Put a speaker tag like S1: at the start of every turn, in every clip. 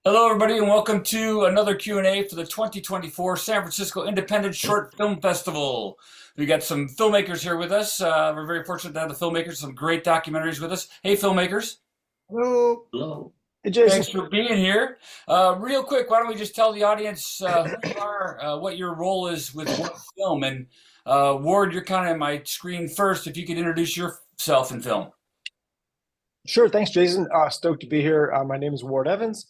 S1: Hello, everybody, and welcome to another Q&A for the 2024 San Francisco Independent Short Film Festival. We got some filmmakers here with us. We're very fortunate to have the filmmakers, some great documentaries with us. Hey, filmmakers,
S2: Hello.
S3: Hello.
S2: Hey, Jason.
S1: thanks for being here. Real quick, why don't we just tell the audience who you are, what your role is with what film, and Ward, you're kind of on my screen first. If you could introduce yourself in film.
S2: Sure. Thanks, Jason. Stoked to be here. My name is Ward Evans.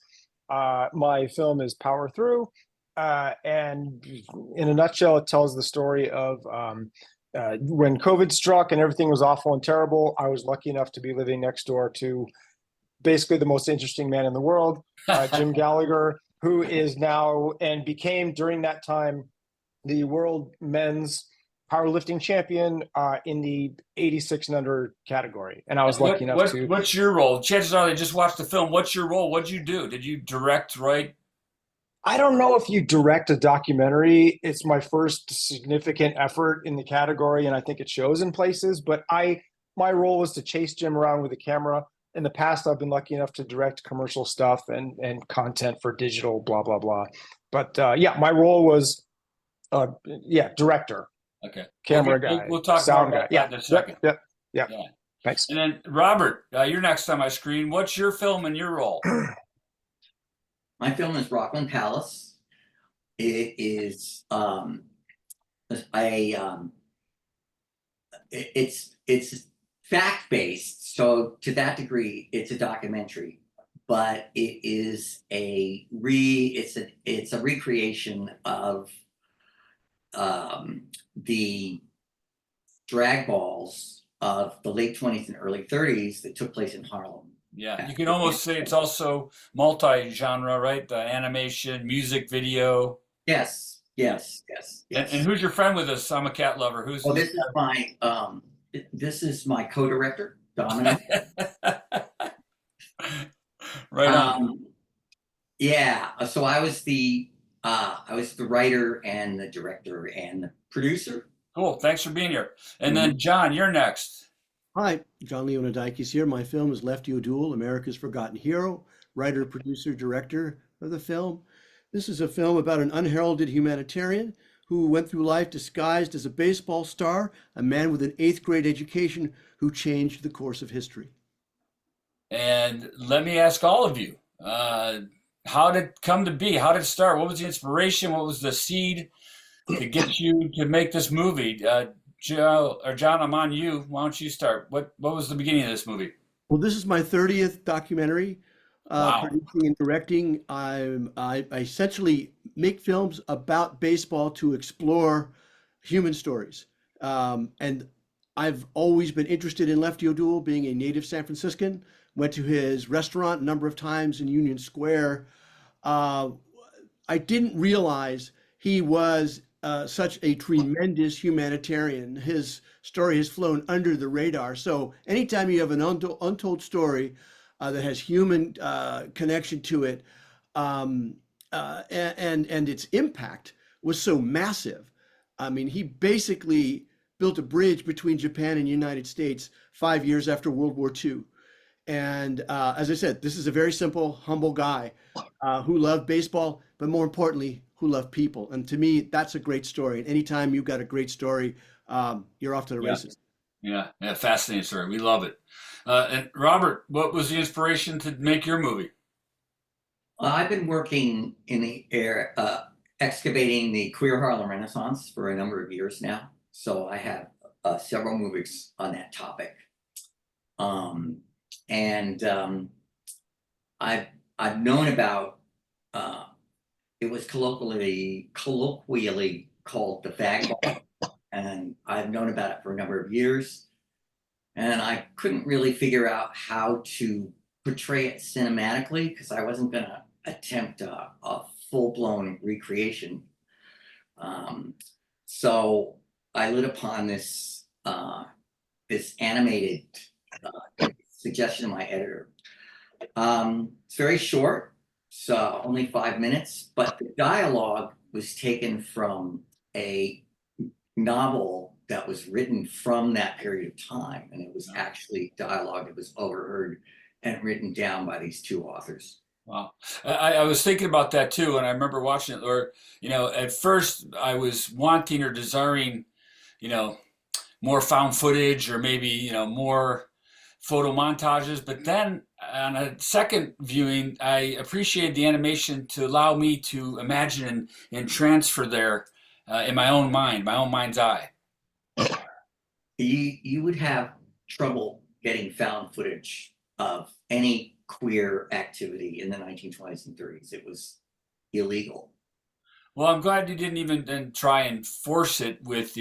S2: My film is Power Through. And in a nutshell, it tells the story of when COVID struck and everything was awful and terrible. I was lucky enough to be living next door to basically the most interesting man in the world, Jim Gallagher, who is now and became during that time the world men's powerlifting champion in the 86 and under category. And I was lucky enough to.
S1: What's your role? Chances are they just watched the film. What's your role? What'd you do? Did you direct, write?
S2: I don't know if you direct a documentary. It's my first significant effort in the category, and I think it shows in places. But my role was to chase Jim around with a camera. In the past, I've been lucky enough to direct commercial stuff and content for digital, blah blah blah. But yeah, my role was director,
S1: Okay.
S2: camera
S1: We'll,
S2: guy,
S1: we'll talk more
S2: sound
S1: about
S2: guy. Yeah,
S1: that in a second.
S2: yeah.
S1: Yeah.
S2: Thanks.
S1: And then Robert, you're next on my screen. What's your film and your role?
S3: My film is Rockland Palace. It is a it's fact based, so to that degree, it's a documentary. But it is it's a recreation of the drag balls of the late 20s and early 30s that took place in Harlem.
S1: Yeah, you can almost say it's also multi-genre, right? The animation, music, video.
S3: Yes, yes, yes,
S1: And
S3: yes.
S1: who's your friend with us? I'm a cat lover. Who's
S3: Well,
S1: this
S3: this is my co-director, Dominic.
S1: guy? Right on.
S3: Yeah, so I was the writer and the director and the producer.
S1: Cool. Thanks for being here. And
S3: Mhm.
S1: then John, you're next.
S4: Hi, John Leonidakis here. My film is Lefty O'Doul, America's Forgotten Hero, writer, producer, director of the film. This is a film about an unheralded humanitarian who went through life disguised as a baseball star, a man with an eighth grade education who changed the course of history.
S1: And let me ask all of you, how did it come to be? How did it start? What was the inspiration? What was the seed to get you to make this movie? Joe or John, I'm on you. Why don't you start? What was the beginning of this movie?
S4: Well, this is my 30th documentary,
S1: Wow.
S4: producing and directing. I essentially make films about baseball to explore human stories. And I've always been interested in Lefty O'Doul, being a native San Franciscan. Went to his restaurant a number of times in Union Square. Uh, I didn't realize he was such a tremendous humanitarian. His story has flown under the radar. So anytime you have an untold story that has human connection to it, and its impact was so massive. I mean, he basically built a bridge between Japan and the United States 5 years after World War II. And as I said, this is a very simple, humble guy who loved baseball, but more importantly, who loved people. And to me, that's a great story. And anytime you've got a great story, you're off to the
S1: Yeah.
S4: races.
S1: Yeah. Fascinating story. We love it. And Robert, what was the inspiration to make your movie?
S3: I've been working in the air, excavating the queer Harlem Renaissance for a number of years now. So I have several movies on that topic. Um, and I've I've known about uh, it was colloquially called the fag ball, and I've known about it for a number of years, and I couldn't really figure out how to portray it cinematically because I wasn't going to attempt a full-blown recreation. Um, so I lit upon this animated suggestion of my editor. It's very short, so only 5 minutes, but the dialogue was taken from a novel that was written from that period of time, and it was actually dialogue that was overheard and written down by these two authors.
S1: Wow. I was thinking about that too, and I remember watching it. Or at first I was wanting or desiring, you know, more found footage or maybe more photo montages. But then on a second viewing, I appreciated the animation to allow me to imagine and transfer there in my own mind, my own mind's eye.
S3: You would have trouble getting found footage of any queer activity in the 1920s and 30s. It was illegal.
S1: Well, I'm glad you didn't even then try and force it with,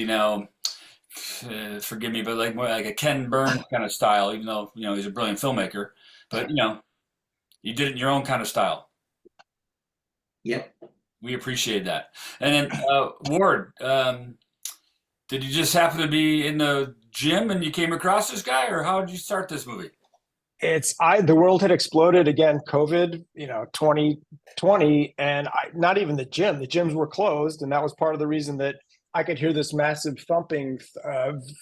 S1: forgive me, but like more like a Ken Burns kind of style, even though, he's a brilliant filmmaker. But, you did it in your own kind of style.
S3: Yep.
S1: We appreciate that. And then, Ward, did you just happen to be in the gym and you came across this guy, or how did you start this movie?
S2: The world had exploded again, COVID, 2020, and not even the gym. The gyms were closed, and that was part of the reason that I could hear this massive thumping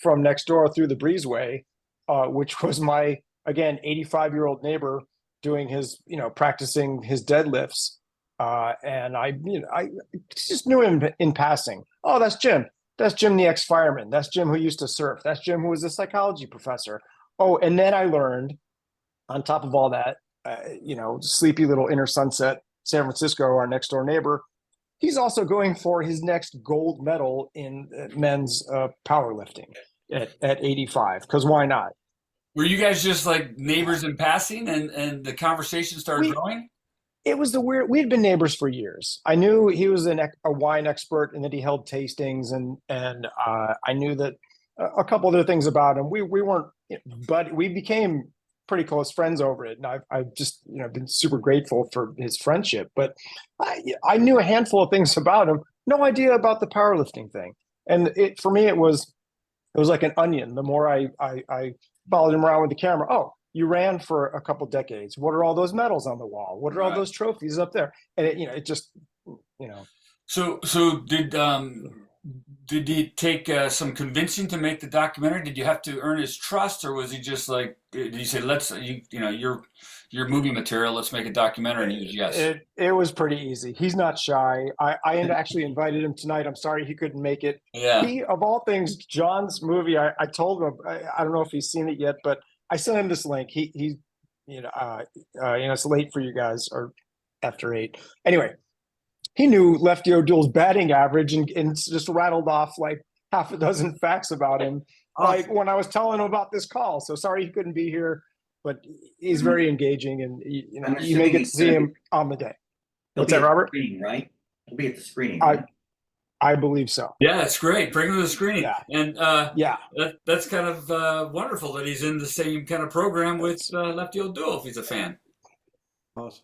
S2: from next door through the breezeway, which was my, again, 85-year-old neighbor doing his, practicing his deadlifts. And I just knew him in passing. Oh, that's Jim. That's Jim, the ex-fireman. That's Jim who used to surf. That's Jim who was a psychology professor. Oh, and then I learned, on top of all that, sleepy little inner Sunset, San Francisco, our next door neighbor, he's also going for his next gold medal in men's powerlifting at 85. Because why not?
S1: Were you guys just like neighbors in passing and the conversation started growing?
S2: It was we had been neighbors for years. I knew he was a wine expert and that he held tastings, and I knew that a couple other things about him. We weren't, but we became pretty close friends over it, and I've just been super grateful for his friendship. But I knew a handful of things about him, no idea about the powerlifting thing. And for me it was like an onion. The more I followed him around with the camera, oh, you ran for a couple decades. What are all those medals on the wall? What are all those trophies up there? And it just.
S1: So did he take some convincing to make the documentary? Did you have to earn his trust, or was he just like? Did he say, your movie material, let's make a documentary? And he was yes.
S2: It was pretty easy. He's not shy. I actually invited him tonight. I'm sorry he couldn't make it.
S1: Yeah.
S2: He, of all things, John's movie. I told him. I don't know if he's seen it yet, but I sent him this link. He it's late for you guys, or after 8. Anyway, he knew Lefty O'Doule's batting average and just rattled off like half a dozen facts about him. Like when I was telling him about this call. So sorry he couldn't be here, but he's very engaging, and you may get to see him on the day. What's that, Robert?
S3: Right? He'll be at the screening. Right?
S2: I believe so.
S1: Yeah, that's great. Bring him to the screening.
S2: Yeah.
S1: And that's kind of wonderful that he's in the same kind of program with Lefty O'Doul if he's a fan.
S4: Awesome.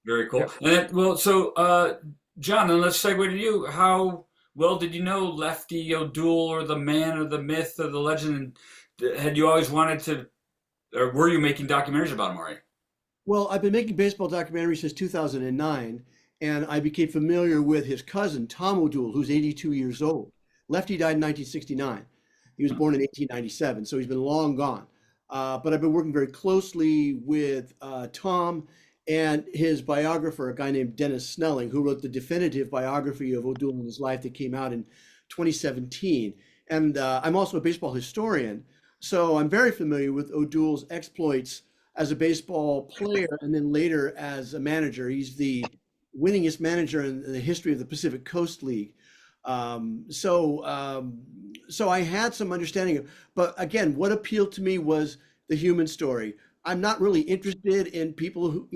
S1: Very cool. Yeah. And so John, then let's segue to you. How well did you know Lefty O'Doul, or the man, or the myth, or the legend? Had you always wanted to, or were you making documentaries about him already?
S4: Well, I've been making baseball documentaries since 2009. And I became familiar with his cousin, Tom O'Doul, who's 82 years old. Lefty died in 1969. He was born in 1897, so he's been long gone. But I've been working very closely with Tom and his biographer, a guy named Dennis Snelling, who wrote the definitive biography of O'Doul and his life that came out in 2017. And I'm also a baseball historian, so I'm very familiar with O'Doul's exploits as a baseball player and then later as a manager. He's the winningest manager in the history of the Pacific Coast League. So I had some understanding of, but again, what appealed to me was the human story. I'm not really interested in people who,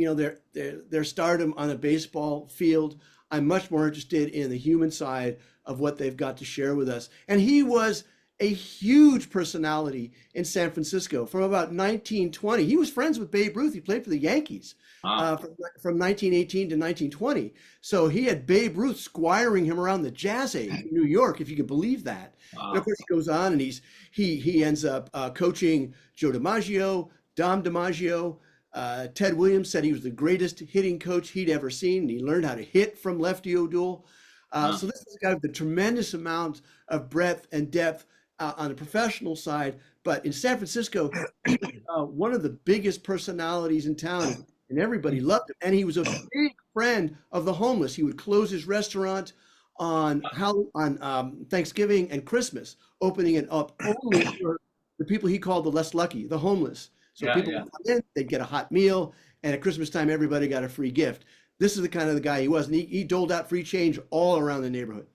S4: their stardom on a baseball field. I'm much more interested in the human side of what they've got to share with us. And he was a huge personality in San Francisco from about 1920. He was friends with Babe Ruth. He played for the Yankees from 1918 to 1920. So he had Babe Ruth squiring him around the Jazz Age in New York, if you could believe that. And of course, he goes on and he ends up coaching Joe DiMaggio, Dom DiMaggio. Ted Williams said he was the greatest hitting coach he'd ever seen. And he learned how to hit from Lefty O'Doul. So this is a guy with a tremendous amount of breadth and depth on the professional side. But in San Francisco, one of the biggest personalities in town. and everybody loved him. And he was a big friend of the homeless. He would close his restaurant on Thanksgiving and Christmas, opening it up only for the people he called the less lucky, the homeless. So
S1: Yeah,
S4: people
S1: yeah.
S4: would come in, they'd get a hot meal, and at Christmas time, everybody got a free gift. This is the kind of the guy he was, and he doled out free change all around the neighborhood.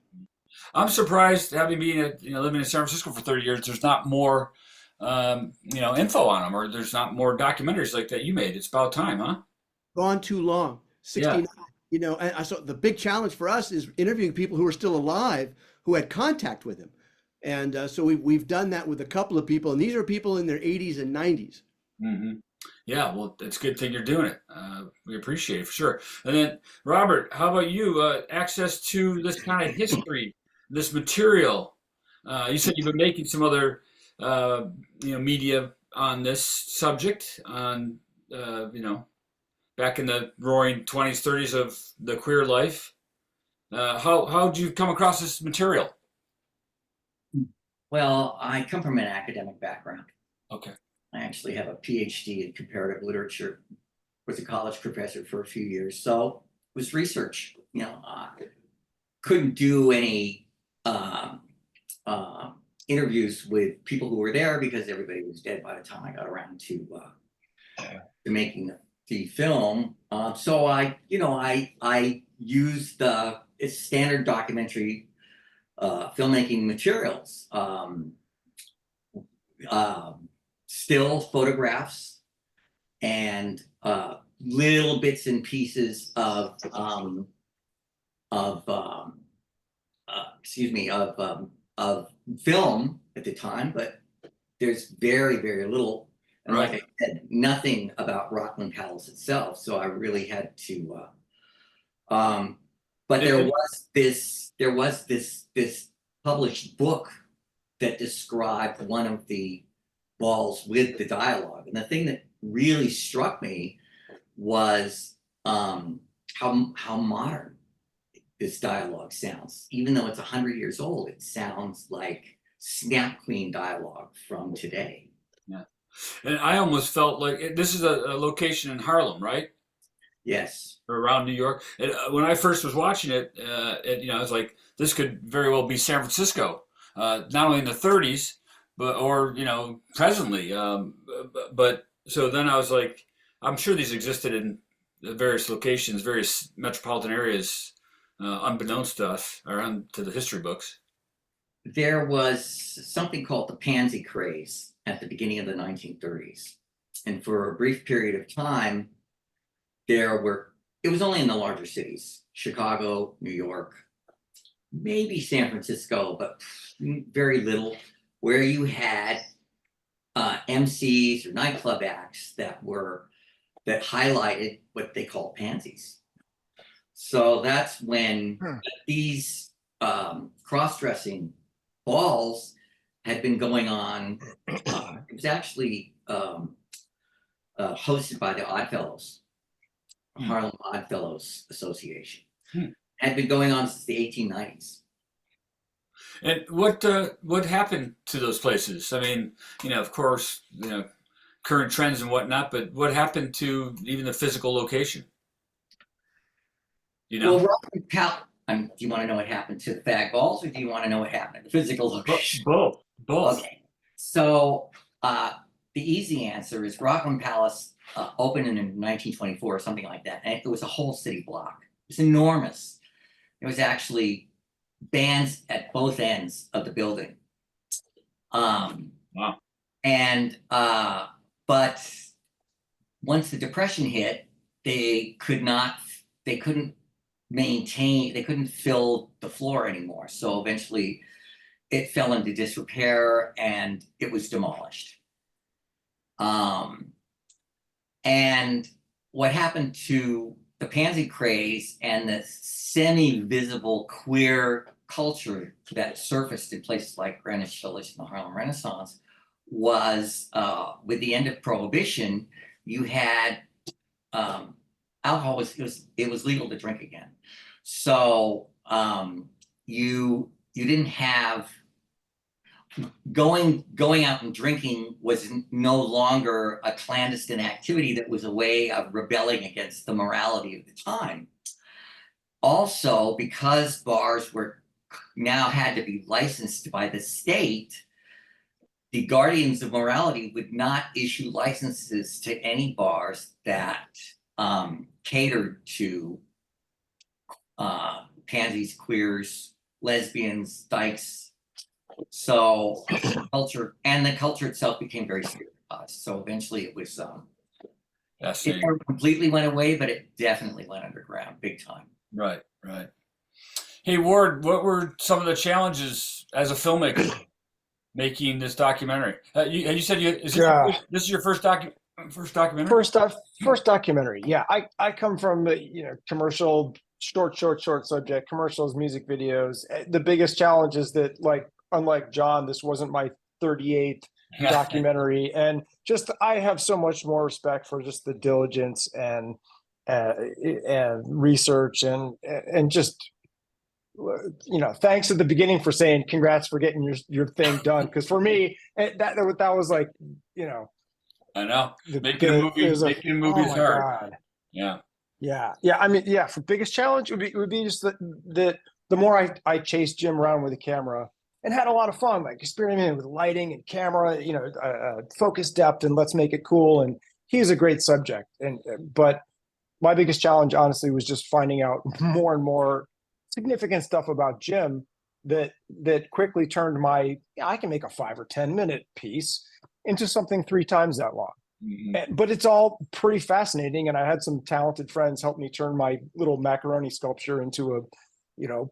S1: I'm surprised, having been living in San Francisco for 30 years, there's not more info on him, or there's not more documentaries like that you made. It's about time, huh?
S4: Gone too long.
S1: Yeah.
S4: 69. And I saw the big challenge for us is interviewing people who are still alive who had contact with him. And so we've done that with a couple of people, and these are people in their 80s and 90s.
S1: Hmm. Yeah, well, it's a good thing you're doing it. We appreciate it for sure. And then, Robert, how about you? Access to this kind of history, this material. You said you've been making some other, media on this subject, on, back in the roaring 20s, 30s of the queer life. How'd you come across this material?
S3: Well, I come from an academic background.
S1: Okay.
S3: I actually have a PhD in comparative literature, was a college professor for a few years. So it was research, couldn't do any interviews with people who were there because everybody was dead by the time I got around to making the film. So I used it's standard documentary filmmaking materials, still photographs, and little bits and pieces of film at the time, but there's very, very little. And
S1: Right.
S3: like I said, nothing about Rockland Palace itself. So I really had to, but there was this published book that described one of the balls with the dialogue. And the thing that really struck me was how modern this dialogue sounds. Even though it's 100 years old, it sounds like snap clean dialogue from today.
S1: Yeah. And I almost felt like this is a location in Harlem, right?
S3: Yes.
S1: Or around New York. And when I first was watching it, I was like, this could very well be San Francisco, not only in the 30s, or presently. But so then I was like, I'm sure these existed in the various locations, various metropolitan areas, unbeknownst to us, or to the history books.
S3: There was something called the pansy craze at the beginning of the 1930s. And for a brief period of time, it was only in the larger cities, Chicago, New York, maybe San Francisco, but very little, where you had MCs or nightclub acts that highlighted what they call pansies. So that's when these cross-dressing balls had been going on. It was actually hosted by the Oddfellows, Harlem Oddfellows Association. Had been going on since the 1890s.
S1: And what happened to those places? I mean, of course, current trends and whatnot, but what happened to even the physical location?
S3: Well, Rockland Palace. Do you want to know what happened to the fag balls, or do you want to know what happened to the physical location?
S1: Both.
S3: Okay. So the easy answer is Rockland Palace opened in 1924 or something like that, and it was a whole city block. It was enormous. There was actually bands at both ends of the building.
S1: Wow.
S3: And but once the Depression hit, they couldn't fill the floor anymore. So eventually it fell into disrepair and it was demolished. And what happened to the pansy craze and the semi-visible queer culture that surfaced in places like Greenwich Village and the Harlem Renaissance was with the end of Prohibition, you had alcohol it was legal to drink again. So you didn't have going out and drinking was no longer a clandestine activity that was a way of rebelling against the morality of the time. Also, because bars were now had to be licensed by the state, the guardians of morality would not issue licenses to any bars that catered to pansies, queers, lesbians, dykes. So the culture itself became very stereotyped. So eventually it was it never completely went away, but it definitely went underground big time.
S1: Right. Hey, Ward, what were some of the challenges as a filmmaker making this documentary? You said this is your first documentary?
S2: First documentary. Yeah, I come from commercial, short subject, commercials, music videos. The biggest challenge is that, like, unlike John, this wasn't my 38th documentary, and just I have so much more respect for just the diligence and research and just thanks at the beginning for saying congrats for getting your thing done, because for me that was like
S1: I know making a movie is hard.
S2: God.
S1: Yeah.
S2: I mean, for biggest challenge would be just that the more I chased Jim around with a camera and had a lot of fun, like experimenting with lighting and camera, focus depth, and let's make it cool. And he's a great subject, but my biggest challenge, honestly, was just finding out more and more significant stuff about Jim that quickly turned I can make a 5 or 10 minute piece into something 3 times that long.
S1: Mm-hmm.
S2: But it's all pretty fascinating, and I had some talented friends help me turn my little macaroni sculpture into a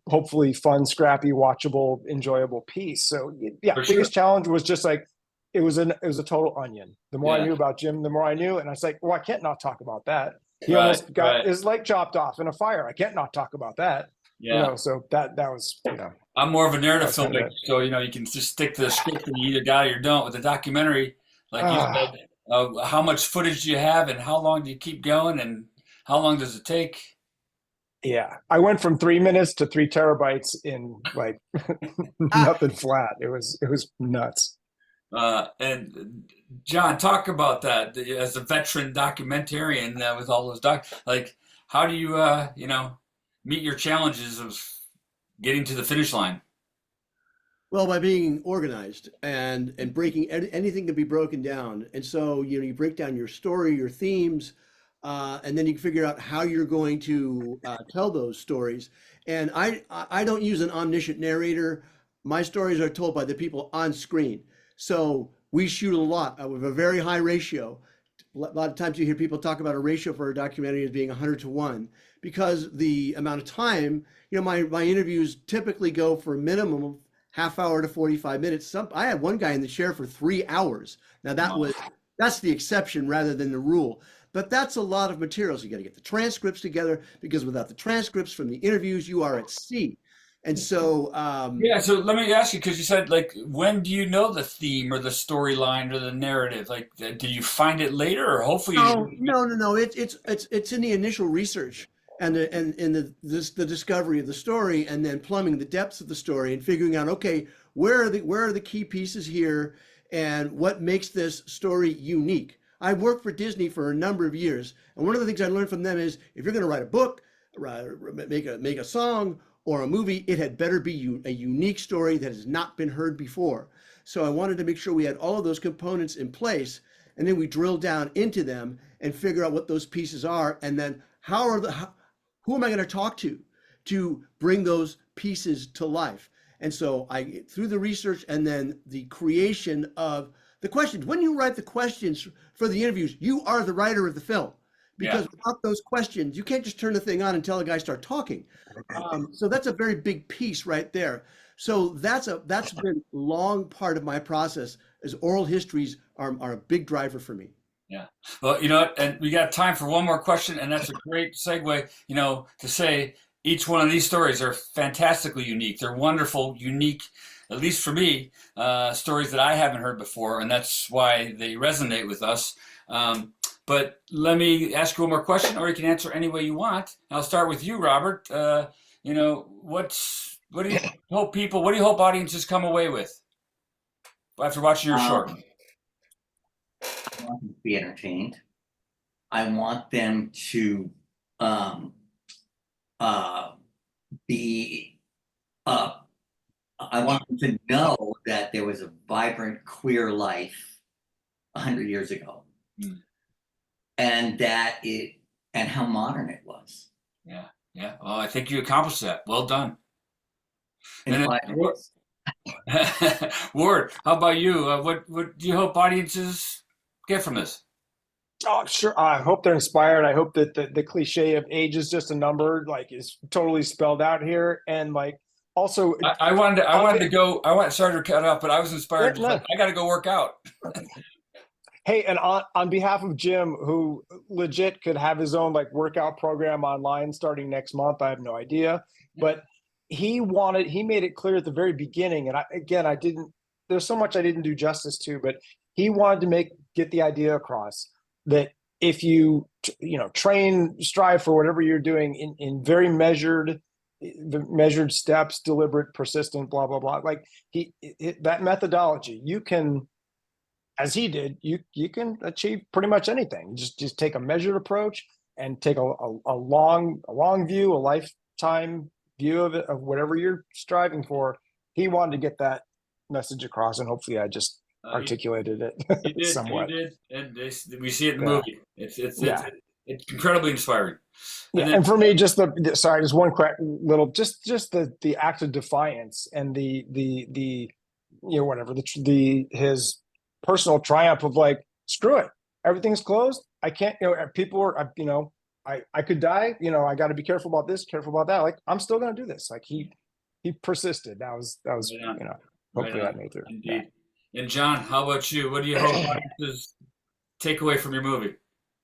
S2: hopefully fun, scrappy, watchable, enjoyable piece. So biggest challenge was just like it was a total onion. The more I knew about Jim, the more I knew, and I was like, well, I can't not talk about that. He almost got his leg chopped off in a fire. I can't not talk about that.
S1: Yeah.
S2: So that was
S1: I'm more of a narrative filmmaker, so you can just stick to the script and you either got it or don't. With the documentary, like you said, how much footage do you have and how long do you keep going and how long does it take?
S2: Yeah, I went from 3 minutes to 3 terabytes in like nothing flat. It was nuts.
S1: And John, talk about that as a veteran documentarian with all those like how do you meet your challenges of getting to the finish line?
S4: Well, by being organized and breaking anything can be broken down. And so, you break down your story, your themes, and then you can figure out how you're going to tell those stories. And I don't use an omniscient narrator. My stories are told by the people on screen. So we shoot a lot with a very high ratio. A lot of times you hear people talk about a ratio for a documentary as being 100-to-1 because the amount of time, my interviews typically go for a minimum of half hour to 45 minutes. I had one guy in the chair for 3 hours. Now that's the exception rather than the rule. But that's a lot of materials. You got to get the transcripts together because without the transcripts from the interviews, you are at sea. And so,
S1: so let me ask you, because you said, like, when do you know the theme or the storyline or the narrative? Like, do you find it later, or hopefully?
S4: No. It's in the initial research and the discovery of the story, and then plumbing the depths of the story and figuring out, okay, where are the key pieces here, and what makes this story unique. I worked for Disney for a number of years, and one of the things I learned from them is if you're going to write a book, make a song or a movie, it had better be a unique story that has not been heard before. So I wanted to make sure we had all of those components in place, and then we drill down into them and figure out what those pieces are, and then who am I going to talk to bring those pieces to life? And so through the research and then the creation of the questions. When you write the questions for the interviews, you are the writer of the film. Because without those questions, you can't just turn the thing on and tell a guy start talking. So that's a very big piece right there. So that's been a long part of my process, as oral histories are a big driver for me.
S1: Yeah. Well, and we got time for one more question, and that's a great segue, to say each one of these stories are fantastically unique. They're wonderful, unique, at least for me, stories that I haven't heard before, and that's why they resonate with us. But let me ask you one more question, or you can answer any way you want. I'll start with you, Robert. What do you hope audiences come away with? after watching your short?
S3: I want them to be entertained. I want them to be I want them to know that there was a vibrant queer life 100 years ago, and how modern it was.
S1: Yeah. Well, I think you accomplished that. Well done.
S3: In
S1: And
S3: 5 minutes.
S1: Ward, how about you? What do you hope audiences get from this?
S2: Oh, sure. I hope they're inspired. I hope that the cliche of age is just a number, like, is totally spelled out here. And like, also,
S1: I wanted to go. Sorry to cut off, but I was inspired.
S2: No.
S1: I got to go work out.
S2: hey, and on behalf of Jim, who legit could have his own like workout program online starting next month. I have no idea, but he made it clear at the very beginning. And I didn't. There's so much I didn't do justice to, but he wanted to get the idea across that if you train, strive for whatever you're doing in very measured steps, deliberate, persistent, blah blah blah, like that methodology, you can, as he did, you can achieve pretty much anything. Just take a measured approach and take a long view, a lifetime view of it, of whatever you're striving for. He wanted to get that message across, and hopefully I just articulated it somewhat.
S1: You did, and we see it in the movie. It's incredibly inspiring.
S2: And for me, just one quick little, just the act of defiance and the his personal triumph of like, screw it, everything's closed. I can't, people are, I could die. I got to be careful about this, careful about that. Like, I'm still going to do this. Like he persisted. That was hopefully that made through.
S1: Indeed. And John, how about you? What do you hope audiences take away from your movie?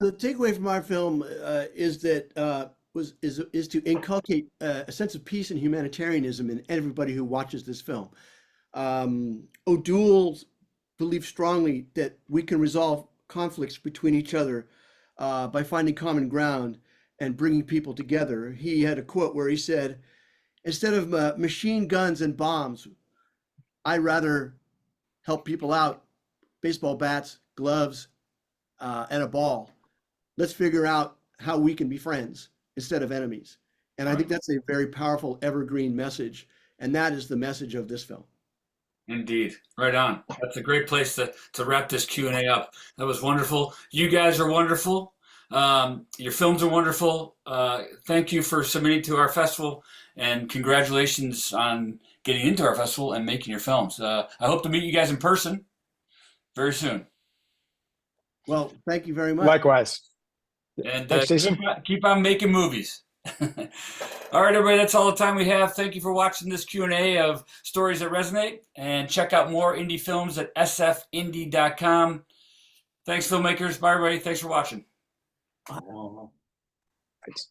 S4: The takeaway from our film is that is to inculcate a sense of peace and humanitarianism in everybody who watches this film. O'Doul believes strongly that we can resolve conflicts between each other by finding common ground and bringing people together. He had a quote where he said, "Instead of machine guns and bombs, I'd rather help people out, baseball bats, gloves, and a ball. Let's figure out how we can be friends instead of enemies." And I think that's a very powerful evergreen message. And that is the message of this film.
S1: Indeed. Right on. That's a great place to wrap this Q&A up. That was wonderful. You guys are wonderful. Your films are wonderful. Thank you for submitting to our festival, and congratulations on getting into our festival and making your films. I hope to meet you guys in person very soon.
S4: Well, thank you very much.
S2: Likewise.
S1: And
S2: Thanks, Jason.
S1: keep on making movies. All right, everybody, that's all the time we have. Thank you for watching this Q&A of Stories That Resonate, and check out more indie films at sfindie.com. Thanks, filmmakers. Bye, everybody. Thanks for watching.
S2: Thanks.